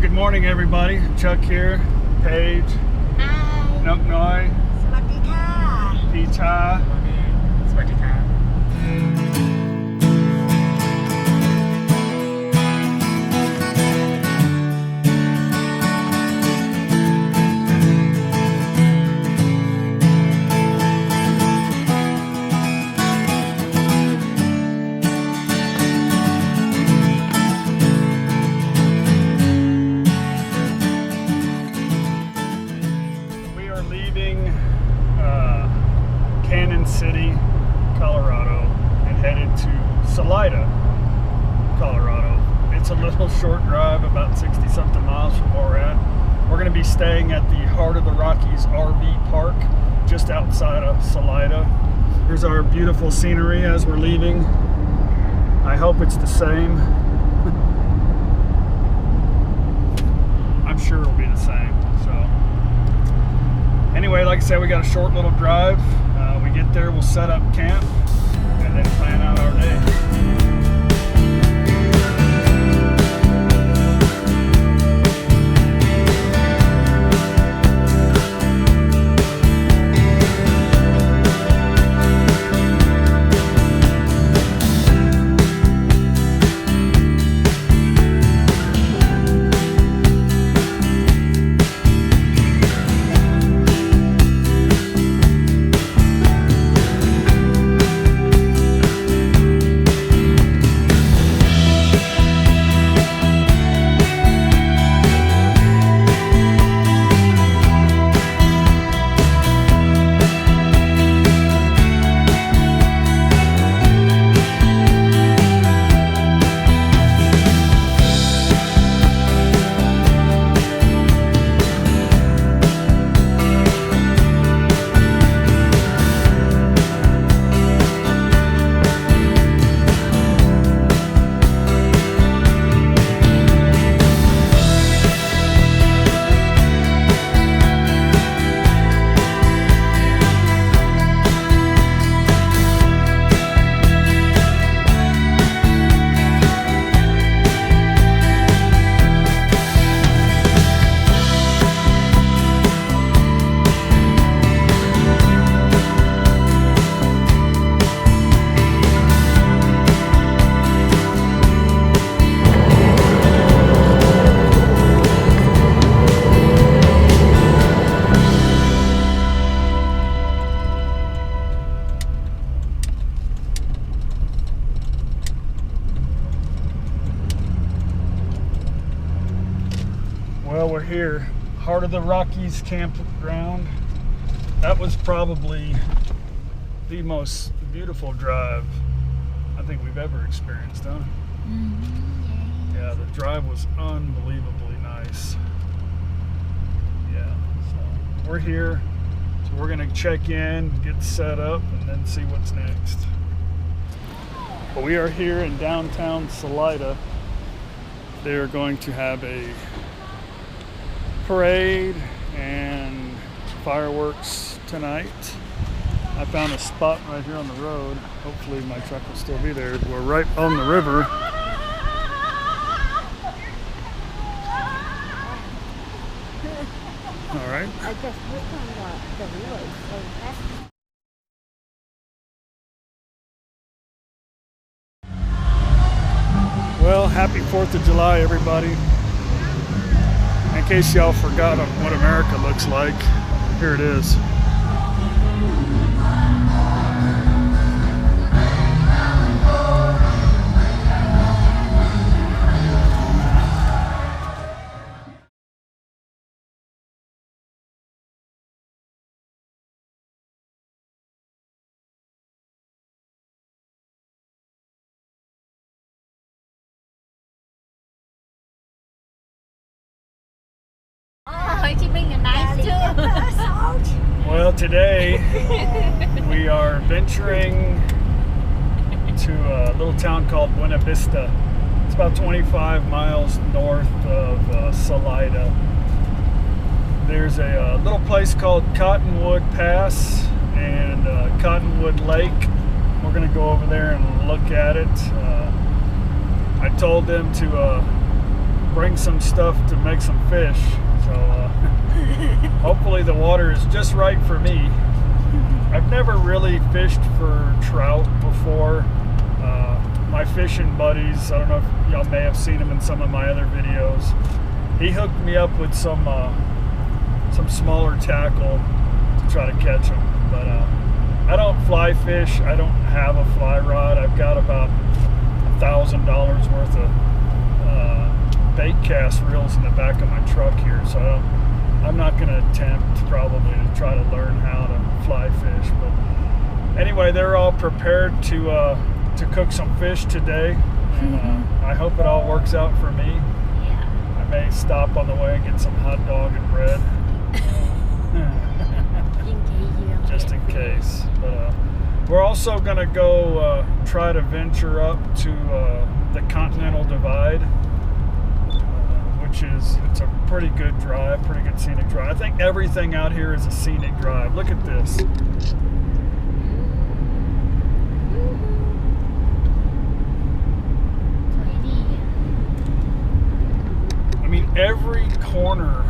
good morning, everybody. Chuck here. Paige. Hi. Nok Noi. สวัสดีค่ะ Pecha. สวัสดีครับ We are leaving Cannon City, Colorado, and headed to Salida, Colorado. It's a little short drive, about 60-something miles from where we're at. We're going to be staying at the Heart of the Rockies RV Park, just outside of Salida. Here's our beautiful scenery as we're leaving. I hope it's the same. I'm sure it'll be the same. So, anyway, like I said, we got a short little drive. We get there, we'll set up camp, and then plan out our day. Well, we're here, Heart of the Rockies campground. That was probably the most beautiful drive I think we've ever experienced, huh? Yeah, the drive was unbelievably nice. Yeah, so we're here. So we're gonna check in, get set up, and then see what's next. Well, we are here in downtown Salida. They are going to have a parade and fireworks tonight. I found a spot right here on the road. Hopefully my truck will still be there. We're right on the river. All right. I just looked on the river, so that's Well, happy 4th of July, everybody. In case y'all forgot what America looks like, here it is. Ho Chi Minh is nice too. Well, today we are venturing to a little town called Buena Vista. It's about 25 miles north of Salida. There's a little place called Cottonwood Pass and Cottonwood Lake. We're going to go over there and look at it. I told them to bring some stuff to make some fish. So hopefully the water is just right for me. I've never really fished for trout before. My fishing buddies, I don't know if y'all may have seen them in some of my other videos. He hooked me up with some smaller tackle to try to catch them. But I don't fly fish. I don't have a fly rod. I've got about $1,000 worth of bait cast reels in the back of my truck here, so I'm not going to attempt probably to try to learn how to fly fish. But anyway, they're all prepared to cook some fish today, and I hope it all works out for me. Yeah. I may stop on the way and get some hot dog and bread. Just in case. But we're also going to go try to venture up to the Continental Divide, which it's a pretty good drive, pretty good scenic drive. I think everything out here is a scenic drive. Look at this. I mean, every corner,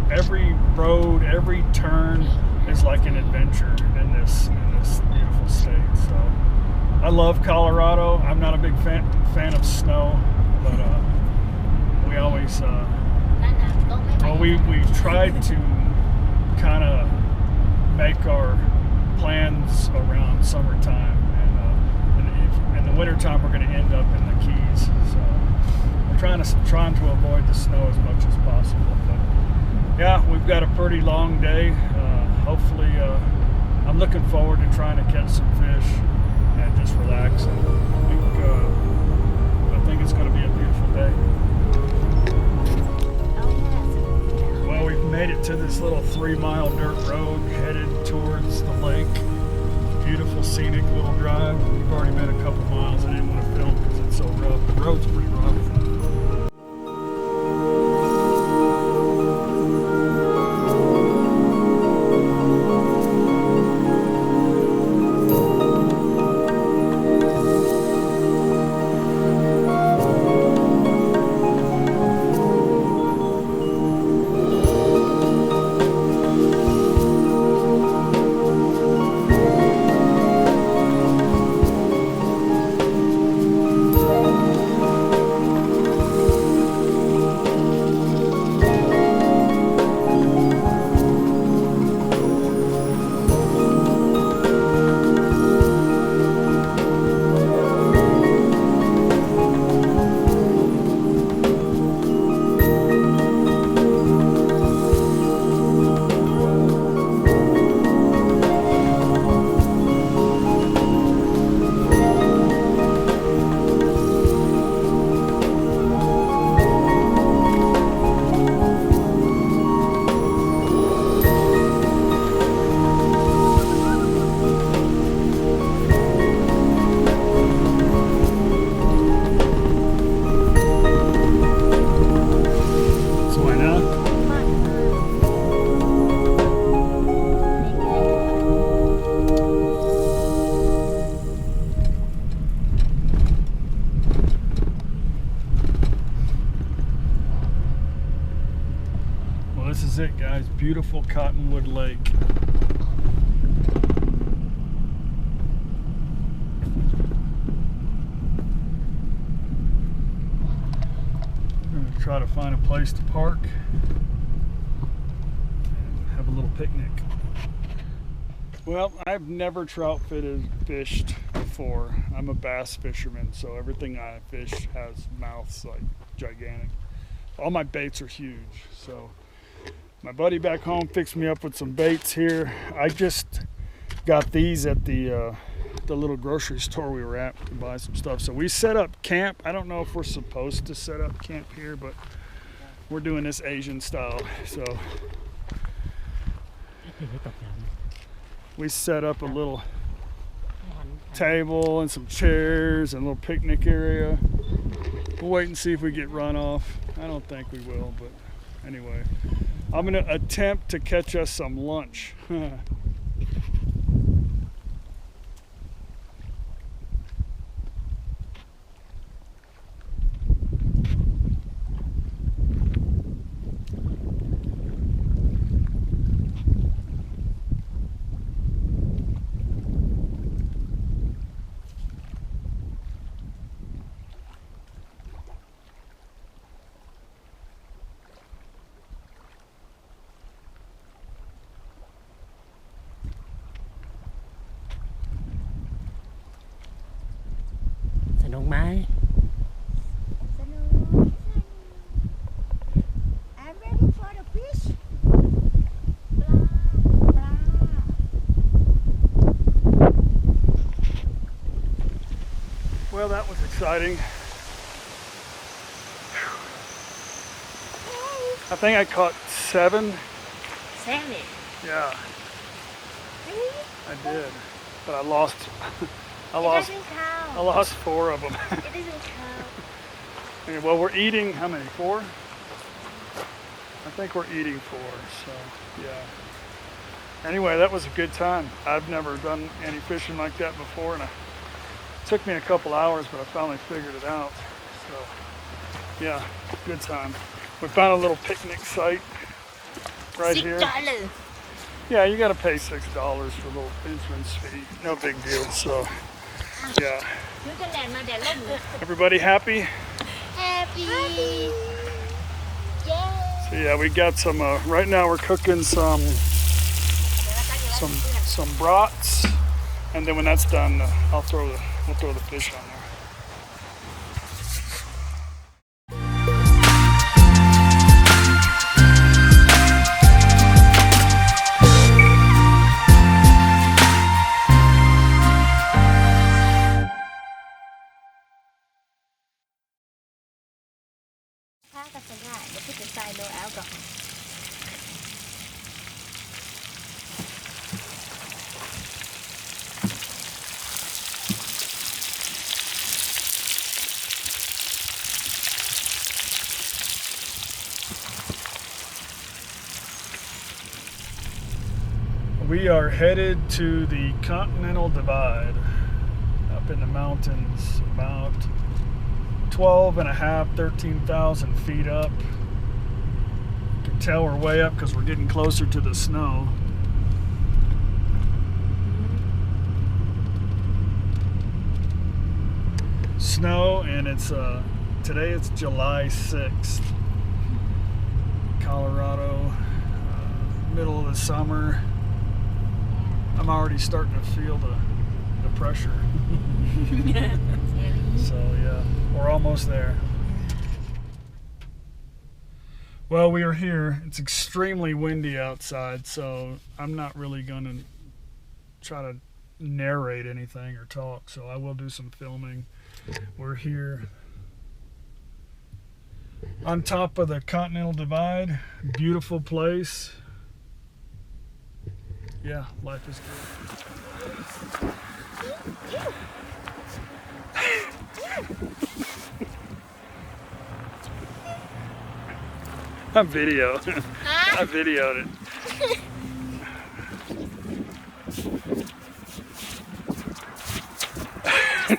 every road, every turn is like an adventure in this beautiful state. So I love Colorado. I'm not a big fan of snow, but we always we tried to kind of make our plans around summertime, and in the wintertime we're going to end up in the Keys. So we're trying to avoid the snow as much as possible. But yeah, we've got a pretty long day. Hopefully, I'm looking forward to trying to catch some fish and just relax. And I think it's going to be a beautiful day. Well, we've made it to this little 3-mile dirt road headed towards the lake. Beautiful scenic little drive. We've already been a couple miles. I didn't want to film because it's so rough. The road's pretty rough. This is it, guys. Beautiful Cottonwood Lake. We're going to try to find a place to park and have a little picnic. Well, I've never trout fished before. I'm a bass fisherman, so everything I fish has mouths like gigantic. All my baits are huge, so my buddy back home fixed me up with some baits here. I just got these at the little grocery store we were at to buy some stuff. So we set up camp. I don't know if we're supposed to set up camp here, but we're doing this Asian style. So we set up a little table and some chairs and a little picnic area. We'll wait and see if we get run off. I don't think we will, but anyway. I'm going to attempt to catch us some lunch. นุกไหม สนุก I'm ready for the fish ปลา Well, that was exciting. I think I caught 7. แซ่บเลย Yeah, I did. But I lost. I It lost. doesn't count. I lost 4 of them. It doesn't count. Okay, well, we're eating how many? 4? I think we're eating 4. So yeah. Anyway, that was a good time. I've never done any fishing like that before, and it took me a couple hours, but I finally figured it out. So yeah, good time. We found a little picnic site right here. $6 Yeah, you got to pay $6 for a little entrance fee. No big deal. So yeah, ซื้อกันแดดมาแดดร่มเลย everybody happy? Happy So yeah, we got some. Right now we're cooking some brats, and then when that's done, we'll throw the fish on there. The put inside no alcohol. We are headed to the Continental Divide up in the mountains, about 13,000 feet up. You can tell we're way up because we're getting closer to the snow. Snow, and it's today it's July 6th. Colorado, middle of the summer. I'm already starting to feel the pressure. So yeah, we're almost there. Well, we are here. It's extremely windy outside, so I'm not really going to try to narrate anything or talk, so I will do some filming. We're here on top of the Continental Divide. Beautiful place. Yeah, life is good. I videoed it. I videoed it.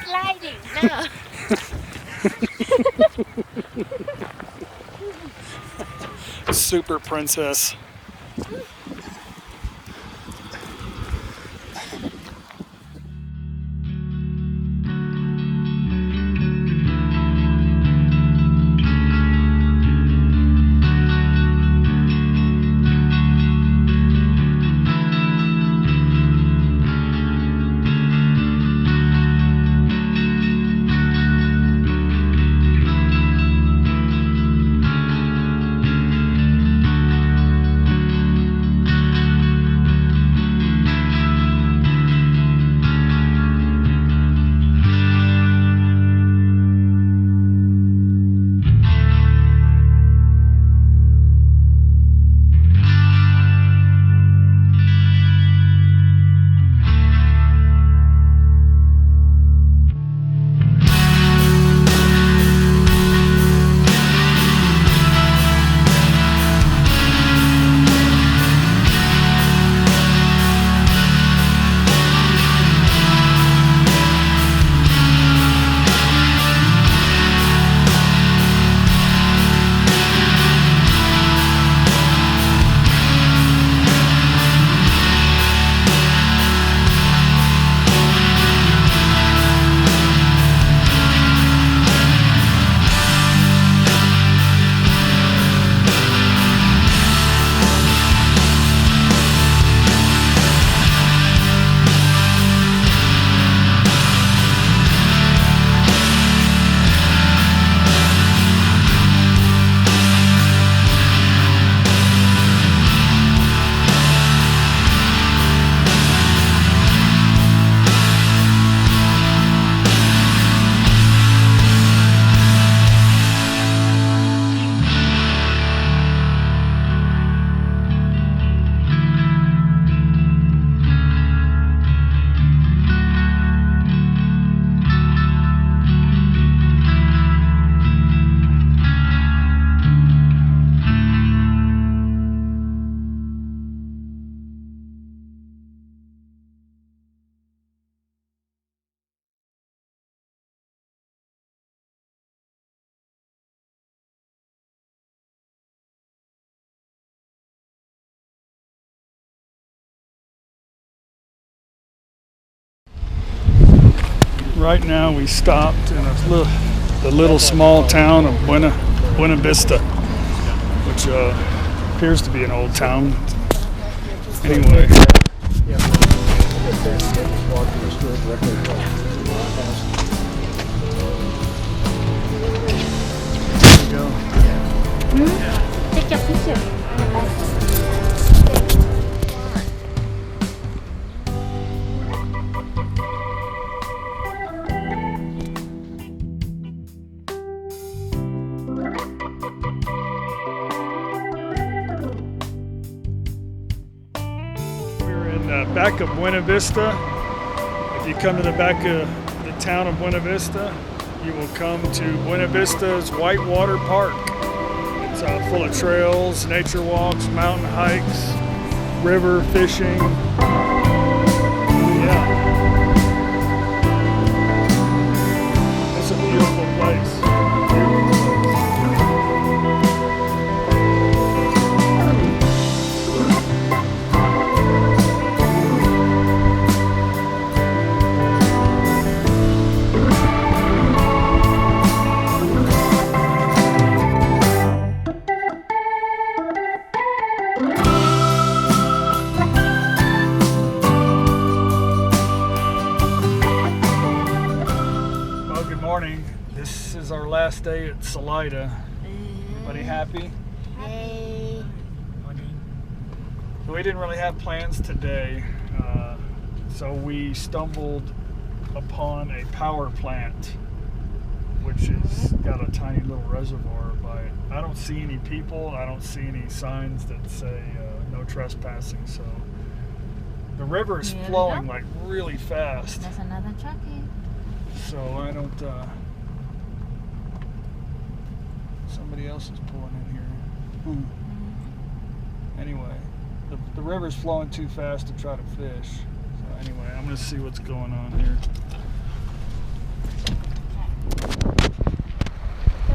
Sliding, no. Super princess. Right now we stopped in the little small town of Buena Vista, which appears to be an old town. Anyway. Take your picture. Back of Buena Vista. If you come to the back of the town of Buena Vista, you will come to Buena Vista's Whitewater Park. It's full of trails, nature walks, mountain hikes, river fishing. Yeah. It's a beautiful place. This is our last day at Salida. Everybody happy? Hey. So we didn't really have plans today, so we stumbled upon a power plant, which has got a tiny little reservoir by it. I don't see any people. I don't see any signs that say no trespassing. So the river is flowing like really fast. There's another truck here. So I don't. Somebody else is pulling in here. Anyway, the river's flowing too fast to try to fish. So anyway, I'm gonna see what's going on here.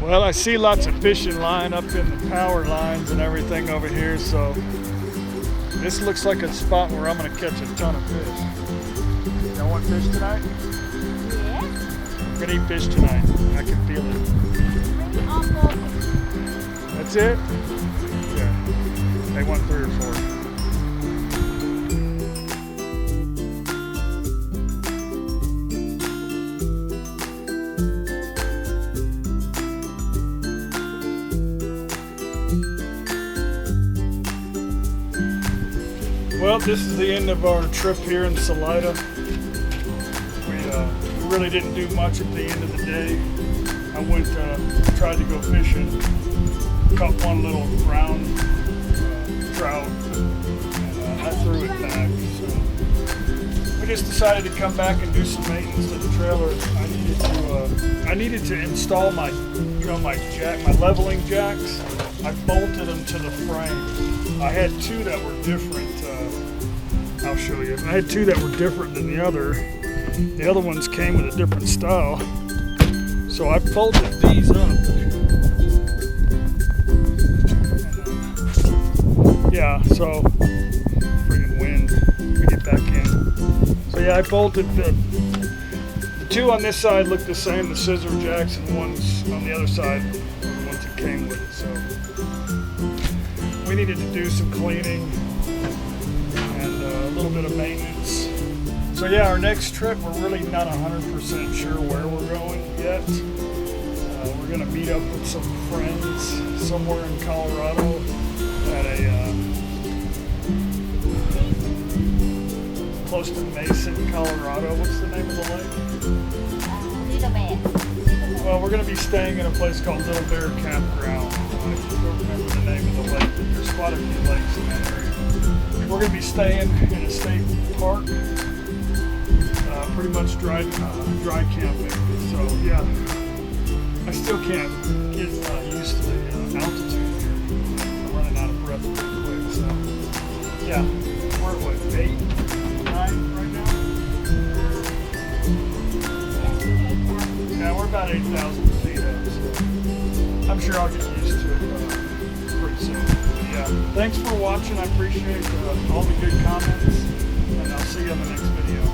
Well, I see lots of fishing line up in the power lines and everything over here. So this looks like a spot where I'm gonna catch a ton of fish. Y'all want fish tonight? Yeah. We're gonna eat fish tonight. I can feel it. Bring on board. That's it? Yeah. They want 3 or 4. Well, this is the end of our trip here in Salida. We really didn't do much at the end of the day. I went, tried to go fishing, caught one little round trout, and I threw it back. So we just decided to come back and do some maintenance to the trailer. I needed to install my, my leveling jacks. I bolted them to the frame. I had 2 that were different. I'll show you. I had 2 that were different than the other. The other ones came with a different style. So I folded these up. Yeah, so friggin' wind. Let me get back in. So yeah, I bolted the 2 on this side look the same, the scissor jacks, and the ones on the other side are the ones that came with it. So we needed to do some cleaning and a little bit of maintenance. So yeah, our next trip, we're really not 100% sure where we're going yet. We're gonna meet up with some friends somewhere in Colorado at a close to Mason, Colorado. What's the name of the lake? Little Bear. Well, we're gonna be staying in a place called Little Bear Campground. I don't remember the name of the lake, but there's quite a few lakes in that area. We're gonna be staying in a state park. Pretty much dry camping. So yeah, I still can't get used to the altitude here. I'm running out of breath pretty quick. So yeah, we're at what, 8, 9 right now? Yeah, we're about 8,000 feet up. So I'm sure I'll get used to it pretty soon. But yeah, thanks for watching. I appreciate all the good comments, and I'll see you in the next video.